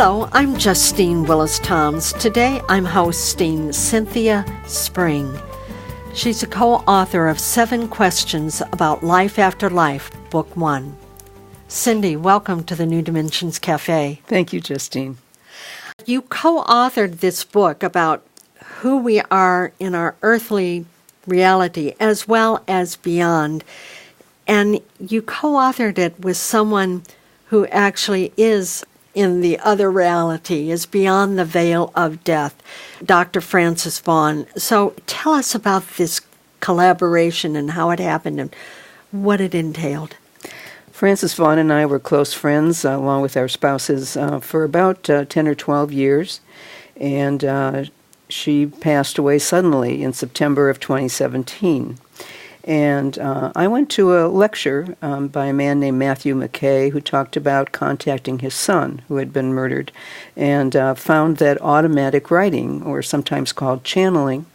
Hello, I'm Justine Willis Toms. Today I'm hosting Cynthia Spring. She's a co-author of 7 Questions About Life After Life, Book 1. Cindy, welcome to the New Dimensions Cafe. Thank you, Justine. You co-authored this book about who we are in our earthly reality as well as beyond. And you co-authored it with someone who actually is in the other reality, is beyond the veil of death, Dr. Francis Vaughan. So tell us about this collaboration and how it happened and what it entailed. Francis Vaughan and I were close friends, along with our spouses, for about 10 or 12 years. And she passed away suddenly in September of 2017. And I went to a lecture by a man named McKay who talked about contacting his son who had been murdered, and found that automatic writing, or sometimes called channeling,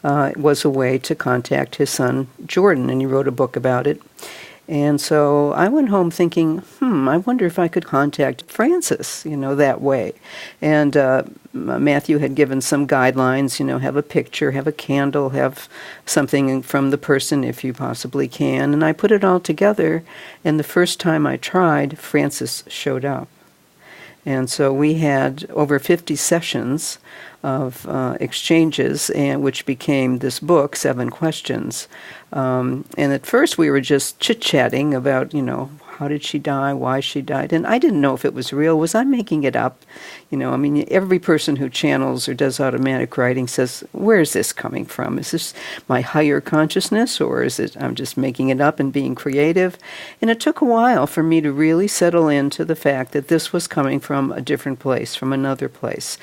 was a way to contact his son Jordan, and he wrote a book about it. And so I went home thinking, I wonder if I could contact Francis, that way. And Matthew had given some guidelines, have a picture, have a candle, have something from the person if you possibly can. And I put it all together, and the first time I tried, Francis showed up. And so we had over 50 sessions of exchanges, and which became this book, 7 Questions. And at first we were just chit-chatting about, how did she die, why she died. And I didn't know if it was real. Was I making it up? Every person who channels or does automatic writing says, where is this coming from? Is this my higher consciousness, or is it I'm just making it up and being creative? And it took a while for me to really settle into the fact that this was coming from a different place, from another place.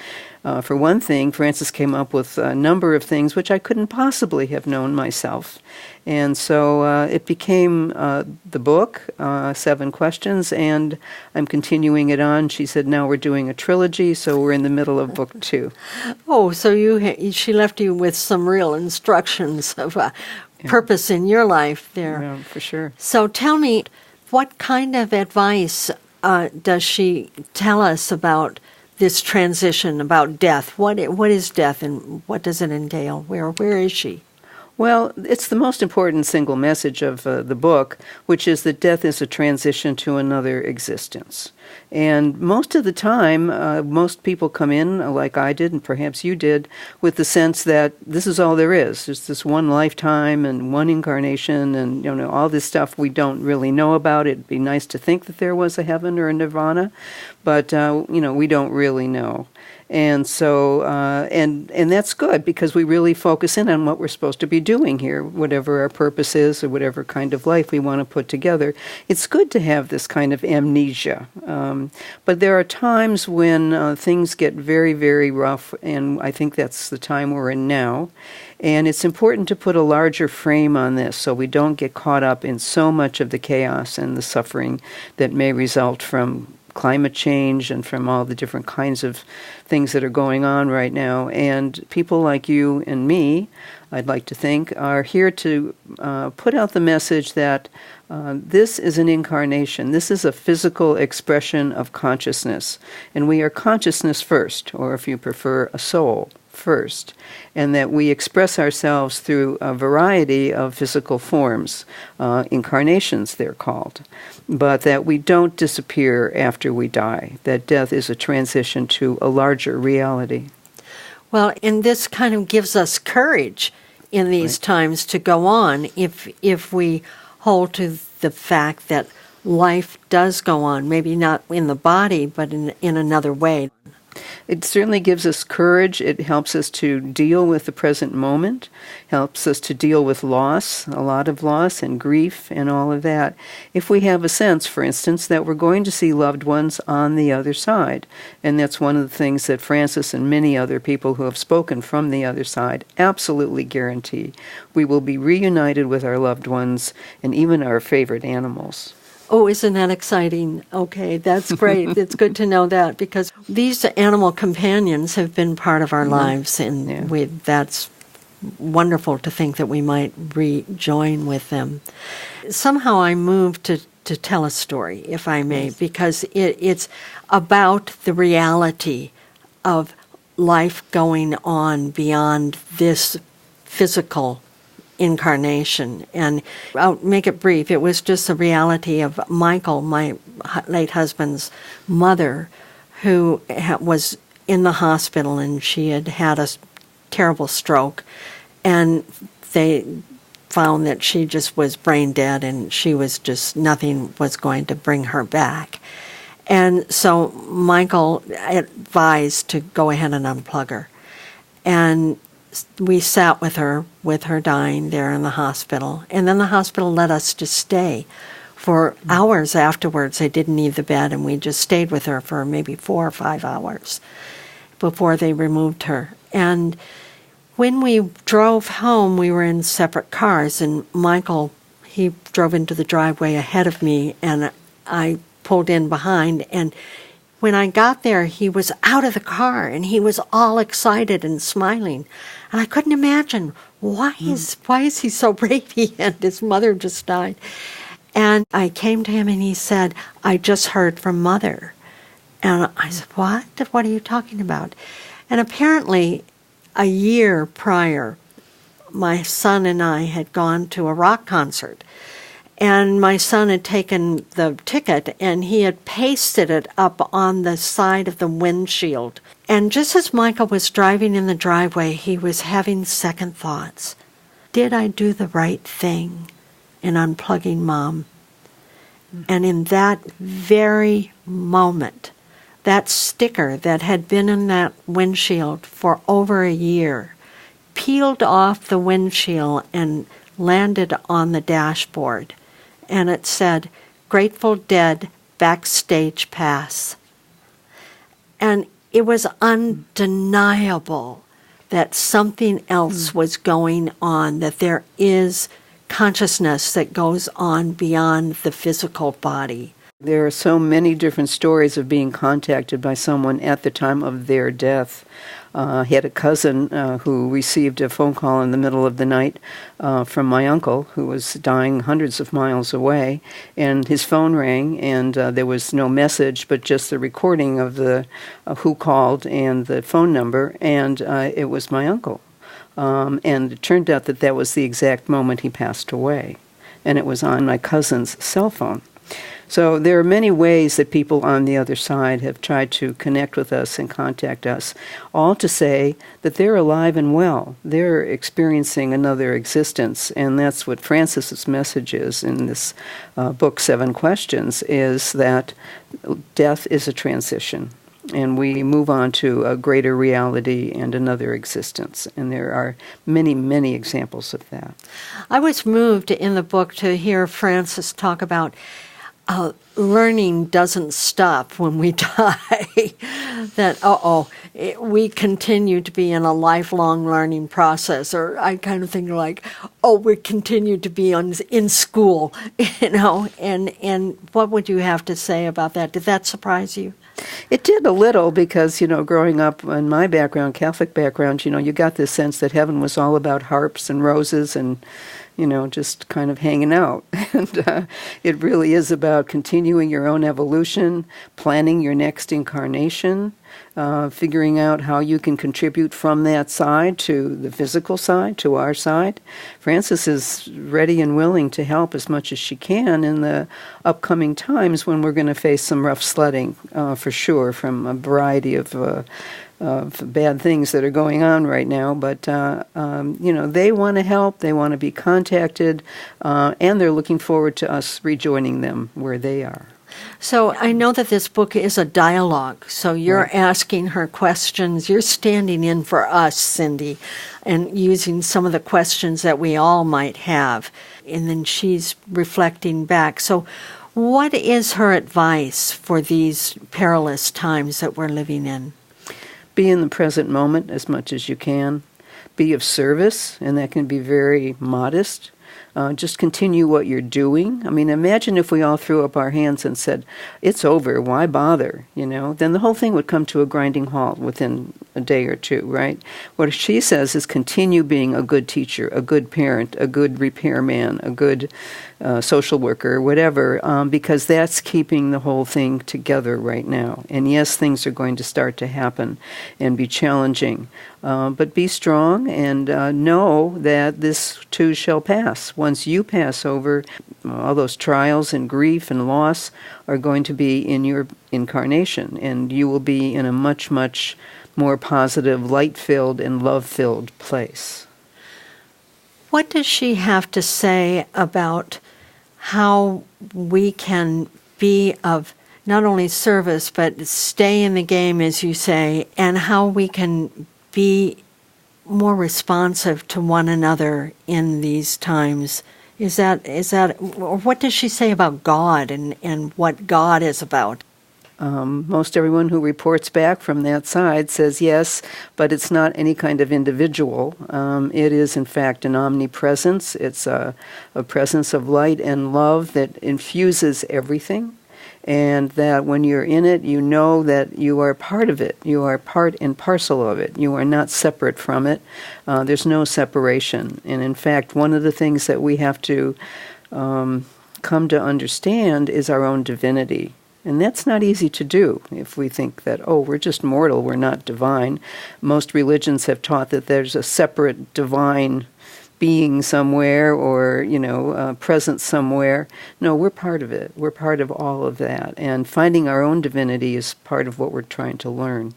For one thing, Francis came up with a number of things which I couldn't possibly have known myself. And so it became the book, 7 Questions, and I'm continuing it on. She said now we're doing a trilogy, so we're in the middle of book 2. Oh, so she left you with some real instructions of purpose in your life there. Yeah, for sure. So tell me, what kind of advice does she tell us about this transition, about death? What is death, and what does it entail? Where is she? Well, it's the most important single message of the book, which is that death is a transition to another existence. And most of the time, most people come in, like I did, and perhaps you did, with the sense that this is all there is. There's this one lifetime and one incarnation, and all this stuff we don't really know about. It'd be nice to think that there was a heaven or a Nirvana, but we don't really know. And so, and that's good, because we really focus in on what we're supposed to be doing here, whatever our purpose is or whatever kind of life we want to put together. It's good to have this kind of amnesia. But there are times when things get very, very rough, and I think that's the time we're in now. And it's important to put a larger frame on this so we don't get caught up in so much of the chaos and the suffering that may result from climate change and from all the different kinds of things that are going on right now. And people like you and me, I'd like to think, are here to put out the message that this is an incarnation. This is a physical expression of consciousness. And we are consciousness first, or if you prefer, a soul first, and that we express ourselves through a variety of physical forms, incarnations they're called, but that we don't disappear after we die, that death is a transition to a larger reality. Well, and this kind of gives us courage in these times to go on if we hold to the fact that life does go on, maybe not in the body, but in another way. It certainly gives us courage. It helps us to deal with the present moment, helps us to deal with loss, a lot of loss and grief and all of that. If we have a sense, for instance, that we're going to see loved ones on the other side. And that's one of the things that Francis and many other people who have spoken from the other side absolutely guarantee. We will be reunited with our loved ones and even our favorite animals. Oh, isn't that exciting? Okay, that's great. It's good to know that, because these animal companions have been part of our lives, and that's wonderful to think that we might rejoin with them. Somehow I moved to to tell a story, if I may, because it's about the reality of life going on beyond this physical incarnation. And I'll make it brief. It was just the reality of Michael, my late husband's mother, who was in the hospital, and she had had a terrible stroke, and they found that she just was brain dead, and she was just, nothing was going to bring her back. And so Michael advised to go ahead and unplug her. And we sat with her dying there in the hospital. And then the hospital let us just stay for hours afterwards. They didn't need the bed, and we just stayed with her for maybe 4 or 5 hours before they removed her. And when we drove home, we were in separate cars, and Michael, he drove into the driveway ahead of me, and I pulled in behind. And when I got there, he was out of the car, and he was all excited and smiling. And I couldn't imagine, why is he so radiant? His mother just died. And I came to him, and he said, "I just heard from Mother." And I said, "What? What are you talking about?" And apparently, a year prior, my son and I had gone to a rock concert. And my son had taken the ticket, and he had pasted it up on the side of the windshield. And just as Michael was driving in the driveway, he was having second thoughts. Did I do the right thing in unplugging Mom? And in that very moment, that sticker that had been in that windshield for over a year peeled off the windshield and landed on the dashboard. And it said, "Grateful Dead Backstage Pass." And it was undeniable that something else was going on, that there is consciousness that goes on beyond the physical body. There are so many different stories of being contacted by someone at the time of their death. I had a cousin who received a phone call in the middle of the night from my uncle, who was dying hundreds of miles away, and his phone rang, and there was no message, but just the recording of the who called and the phone number, and it was my uncle. And it turned out that that was the exact moment he passed away, and it was on my cousin's cell phone. So there are many ways that people on the other side have tried to connect with us and contact us, all to say that they're alive and well. They're experiencing another existence, and that's what Francis's message is in this book, 7 Questions, is that death is a transition, and we move on to a greater reality and another existence. And there are many, many examples of that. I was moved in the book to hear Francis talk about learning doesn't stop when we die, that, we continue to be in a lifelong learning process, or I kind of think like, we continue to be in school, and what would you have to say about that? Did that surprise you? It did a little because, growing up in my background, Catholic background, you got this sense that heaven was all about harps and roses and just kind of hanging out. And it really is about continuing your own evolution, planning your next incarnation, figuring out how you can contribute from that side to the physical side, to our side. Frances is ready and willing to help as much as she can in the upcoming times when we're going to face some rough sledding, for sure, from a variety of bad things that are going on right now, but they want to help, they want to be contacted, and they're looking forward to us rejoining them where they are. So I know that this book is a dialogue, so you're asking her questions, you're standing in for us, Cindy, and using some of the questions that we all might have, and then she's reflecting back. So what is her advice for these perilous times that we're living in? Be in the present moment as much as you can. Be of service, and that can be very modest. Just continue what you're doing. I mean, imagine if we all threw up our hands and said, it's over, why bother? Then the whole thing would come to a grinding halt within a day or two, right? What she says is continue being a good teacher, a good parent, a good repairman, a good social worker, whatever, because that's keeping the whole thing together right now. And yes, things are going to start to happen and be challenging. But be strong and know that this too shall pass. Once you pass over, all those trials and grief and loss are going to be in your incarnation, and you will be in a much, much more positive, light-filled and love-filled place. What does she have to say about how we can be of not only service, but stay in the game, as you say, and how we can be more responsive to one another in these times? Is that, or what does she say about God and what God is about? Most everyone who reports back from that side says yes, but it's not any kind of individual. It is, in fact, an omnipresence. It's a presence of light and love that infuses everything, and that when you're in it, you know that you are part of it. You are part and parcel of it. You are not separate from it. There's no separation. And in fact, one of the things that we have to come to understand is our own divinity. And that's not easy to do if we think that, oh, we're just mortal, we're not divine. Most religions have taught that there's a separate divine being somewhere or, present somewhere. No, we're part of it. We're part of all of that. And finding our own divinity is part of what we're trying to learn.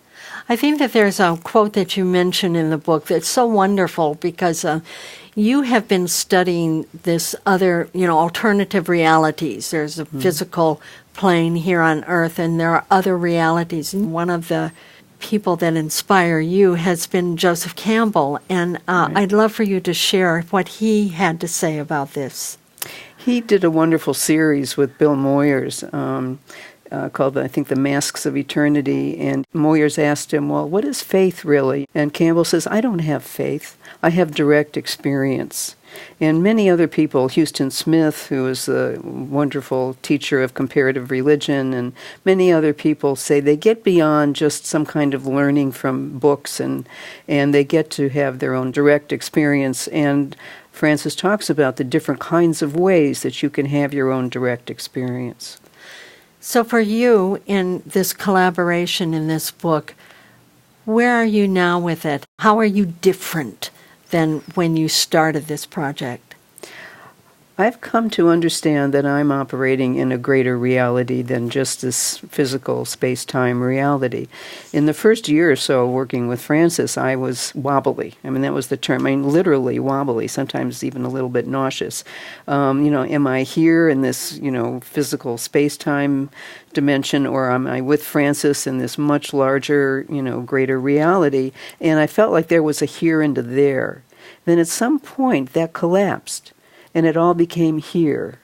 I think that there's a quote that you mention in the book that's so wonderful because you have been studying this other, alternative realities. There's a physical plane here on Earth, and there are other realities. And one of the people that inspire you has been Joseph Campbell, and right. I'd love for you to share what he had to say about this. He did a wonderful series with Bill Moyers called, I think, The Masks of Eternity, and Moyers asked him, well, what is faith really? And Campbell says, I don't have faith. I have direct experience. And many other people, Huston Smith, who is a wonderful teacher of comparative religion, and many other people say they get beyond just some kind of learning from books, and they get to have their own direct experience. And Frances talks about the different kinds of ways that you can have your own direct experience. So for you, in this collaboration in this book, where are you now with it? How are you different than when you started this project? I've come to understand that I'm operating in a greater reality than just this physical space-time reality. In the first year or so working with Frances, I was wobbly. I mean, that was the term. I mean, literally wobbly, sometimes even a little bit nauseous. Am I here in this, physical space-time dimension, or am I with Frances in this much larger, greater reality? And I felt like there was a here and a there. Then at some point that collapsed, and it all became here.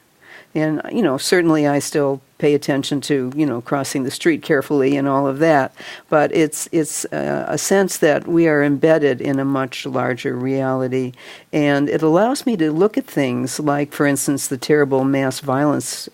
And, certainly I still pay attention to, crossing the street carefully and all of that. But it's a sense that we are embedded in a much larger reality. And it allows me to look at things like, for instance, the terrible mass violence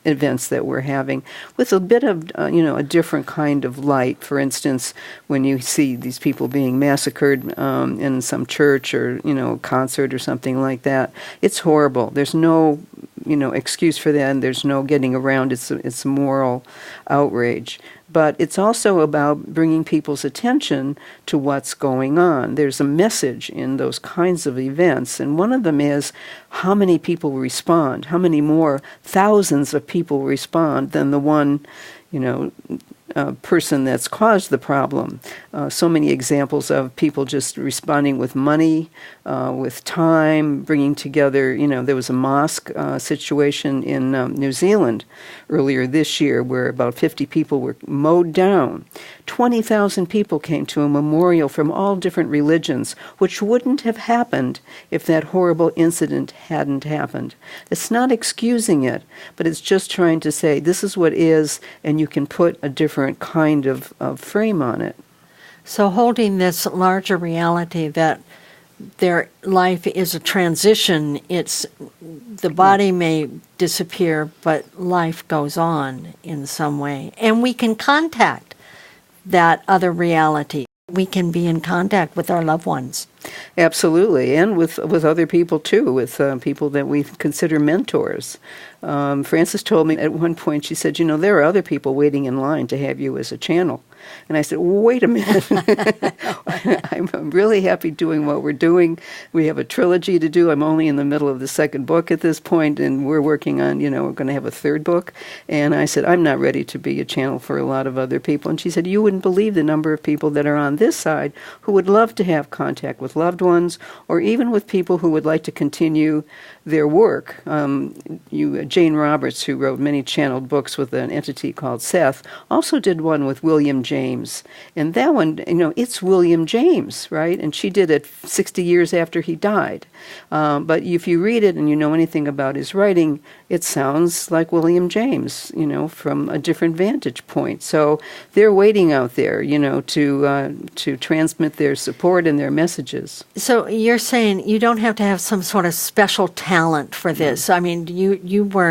events that we're having with a bit of, a different kind of light. For instance, when you see these people being massacred in some church or, concert or something like that, it's horrible. There's no, excuse for that, and there's no getting around. It's moral outrage. But it's also about bringing people's attention to what's going on. There's a message in those kinds of events, and one of them is how many people respond, how many more thousands of people respond than the one, person that's caused the problem. So many examples of people just responding with money, with time, bringing together, there was a mosque situation in New Zealand earlier this year where about 50 people were mowed down. 20,000 people came to a memorial from all different religions, which wouldn't have happened if that horrible incident hadn't happened. It's not excusing it, but it's just trying to say this is what is, and you can put a different kind of frame on it. So holding this larger reality that their life is a transition. It's the body may disappear, but life goes on in some way. And we can contact that other reality. We can be in contact with our loved ones. Absolutely, and with other people too, with people that we consider mentors. Frances told me at one point, she said, there are other people waiting in line to have you as a channel. And I said, wait a minute. I'm really happy doing what we're doing. We have a trilogy to do. I'm only in the middle of the second book at this point, and we're working on, we're going to have a third book. And I said, I'm not ready to be a channel for a lot of other people. And she said, you wouldn't believe the number of people that are on this side who would love to have contact with loved ones, or even with people who would like to continue their work. Jane Roberts, who wrote many channeled books with an entity called Seth, also did one with William James. And that one, it's William James, right? And she did it 60 years after he died. But if you read it and you know anything about his writing, it sounds like William James, from a different vantage point. So they're waiting out there, to transmit their support and their messages. So you're saying you don't have to have some sort of special talent for this. I mean, you weren't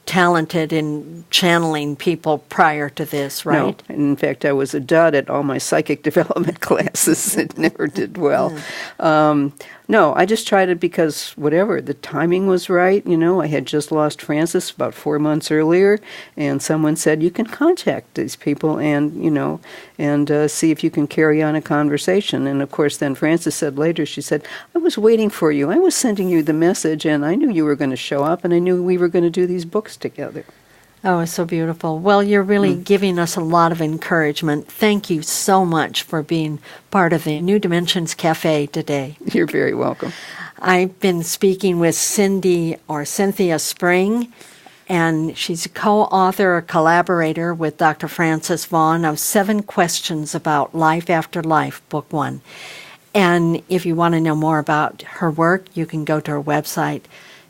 talented in channeling people prior to this, right? No. In fact, I was a dud at all my psychic development classes. It never did well. No, I just tried it because whatever, the timing was right. I had just lost Frances about 4 months earlier, and someone said, you can contact these people and see if you can carry on a conversation. And of course, then Frances said later, she said, I was waiting for you. I was sending you the message, and I knew you were going to show up, and I knew we were going to do these books together. Oh, it's so beautiful. Well, you're really giving us a lot of encouragement. Thank you so much for being part of the New Dimensions Cafe today. You're very welcome. I've been speaking with Cynthia Spring, and she's a co-author or collaborator with Dr. Frances Vaughan of 7 Questions About Life After Life, Book 1. And if you want to know more about her work, you can go to her website,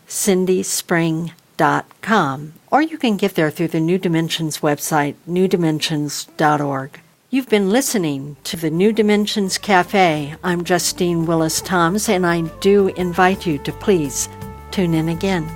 cindyspring.com, or you can get there through the New Dimensions website, newdimensions.org. You've been listening to the New Dimensions Cafe. I'm Justine Willis Toms, and I do invite you to please tune in again.